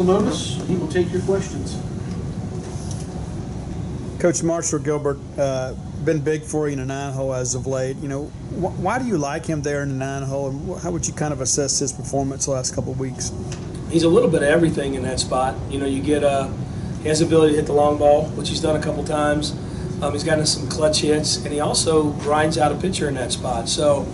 Lemonis. He will take your questions. Coach Marshall Gilbert, been big for you in a 9-hole as of late. You know, why do you like him there in the 9-hole, and how would you kind of assess his performance the last couple of weeks? He's a little bit of everything in that spot. You know, you get he has the ability to hit the long ball, which he's done a couple times. He's gotten some clutch hits, and he also grinds out a pitcher in that spot. So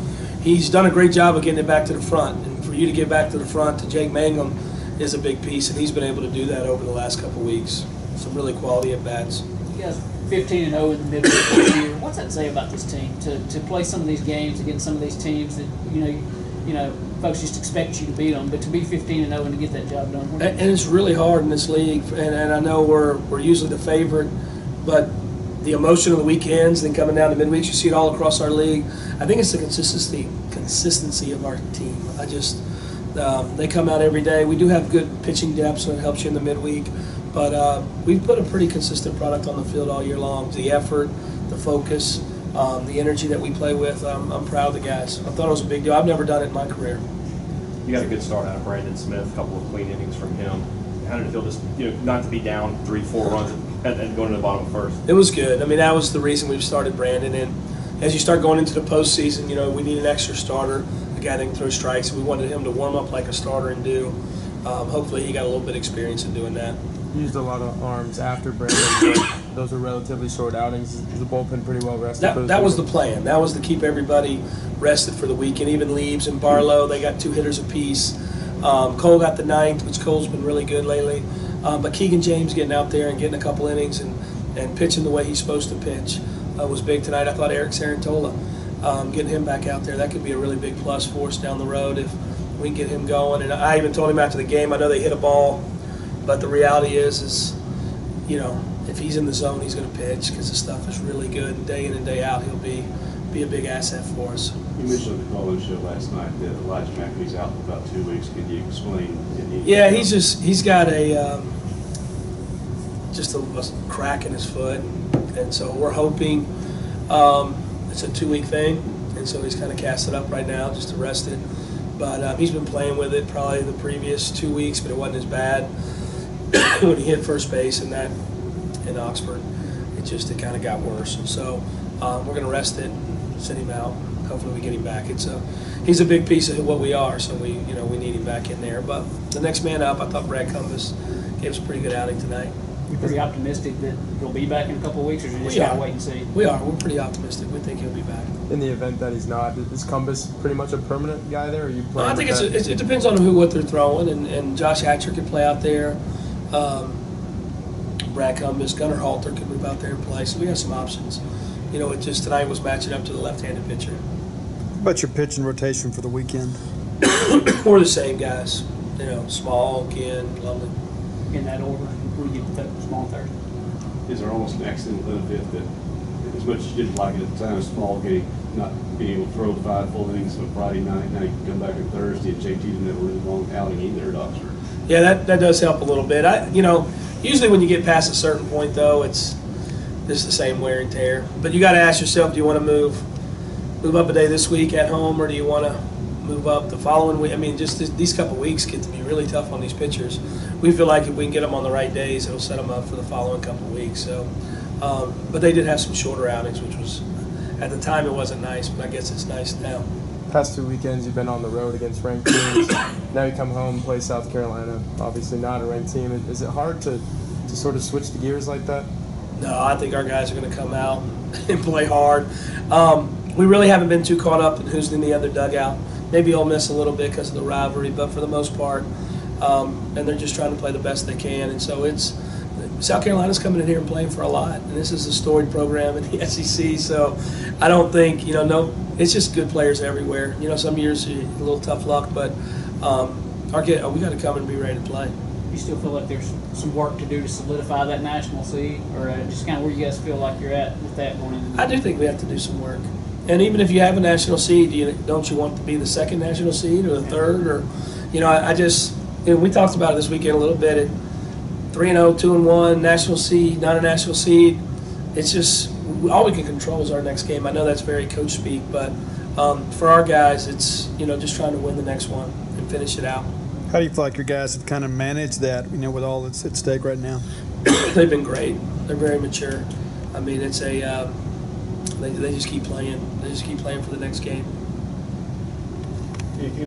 he's done a great job of getting it back to the front. And for you to get back to the front to Jake Mangum is a big piece, and he's been able to do that over the last couple of weeks. Some really quality at bats. You guys 15-0 in the midweek this year. What's that say about this team to play some of these games against some of these teams that you know folks just expect you to beat them, but to be 15-0 and to get that job done? And it's really hard in this league, and I know we're usually the favorite, but the emotion of the weekends, then coming down to midweeks, you see it all across our league. I think it's the consistency of our team. They come out every day. We do have good pitching depth, so it helps you in the midweek. But we've put a pretty consistent product on the field all year long. The effort, the focus, the energy that we play with, I'm proud of the guys. I thought it was a big deal. I've never done it in my career. You got a good start out of Brandon Smith, a couple of clean innings from him. How did it feel just not to be down 3-4 runs and going to the bottom first? It was good. I mean, that was the reason we started Brandon. And as you start going into the postseason, we need an extra starter, a guy that can throw strikes. And we wanted him to warm up like a starter and do. Hopefully he got a little bit of experience in doing that. Used a lot of arms after Brandon, but those were relatively short outings. Is the bullpen pretty well rested? That was the plan. That was to keep everybody rested for the weekend. Even Leaves and Barlow, they got 2 hitters apiece. Cole got the 9th, which Cole's been really good lately. But Keegan James getting out there and getting a couple innings and pitching the way he's supposed to pitch was big tonight. I thought Eric Sarantola, getting him back out there, that could be a really big plus for us down the road if we can get him going. And I even told him after the game, I know they hit a ball, but the reality is if he's in the zone, he's going to pitch because the stuff is really good. Day in and day out, he'll be a big asset for us. You mentioned on the call-in show last night that Elijah McAfee's out for about 2 weeks. Can you explain? Yeah, he's got a crack in his foot, and so we're hoping it's a 2-week thing, and so he's kind of cast it up right now just to rest it. But he's been playing with it probably the previous 2 weeks, but it wasn't as bad when he hit first base in Oxford. It kind of got worse, and so we're going to rest it, send him out. Hopefully we get him back. He's a big piece of what we are, so we need him back in there. But the next man up, I thought Brad Cumbus gave us a pretty good outing tonight. You're pretty optimistic that he'll be back in a couple of weeks, or you just gotta wait and see? We are. We're pretty optimistic. We think he'll be back. In the event that he's not, is Cumbus pretty much a permanent guy there? Or are you playing? I think it depends on what they're throwing, and Josh Hatcher can play out there. Brad Cumbus, Gunnar Halter could move out there and play. So we got some options. Tonight was matching up to the left-handed pitcher. What about your pitching rotation for the weekend? We're the same guys. Small, Ken, Plumlee. In that order, we get Small Thursday. Is there almost an accident benefit that, as much as you didn't like it at the time, Small getting not being able to throw 5 full innings on Friday night, now you can come back on Thursday, and JT didn't have a really long outing either at Oxford? Yeah, that does help a little bit. Usually when you get past a certain point, though, it's just the same wear and tear. But you got to ask yourself, do you want to move up a day this week at home, or do you want to move up the following week? I mean, just these couple weeks get to be really tough on these pitchers. We feel like if we can get them on the right days, it'll set them up for the following couple weeks. So, but they did have some shorter outings, which was, at the time, it wasn't nice, but I guess it's nice now. Past 2 weekends, you've been on the road against ranked teams. Now you come home, play South Carolina, obviously not a ranked team. Is it hard to sort of switch the gears like that? No, I think our guys are going to come out and play hard. We really haven't been too caught up in who's in the other dugout. Maybe Ole Miss a little bit because of the rivalry, but for the most part, and they're just trying to play the best they can. And so South Carolina's coming in here and playing for a lot, and this is a storied program in the SEC. So I don't think it's just good players everywhere. Some years a little tough luck, but we got to come and be ready to play. You still feel like there's some work to do to solidify that national seed, or just kind of where you guys feel like you're at with that going into? I do think we have to do some work. And even if you have a national seed, don't you want to be the second national seed or the third? Or, we talked about it this weekend a little bit. At 3-0, 2-1, national seed, not a national seed. It's just all we can control is our next game. I know that's very coach speak, but for our guys, it's just trying to win the next one and finish it out. How do you feel like your guys have kind of managed that, with all that's at stake right now? They've been great. They're very mature. I mean, it's a they just keep playing. They just keep playing for the next game.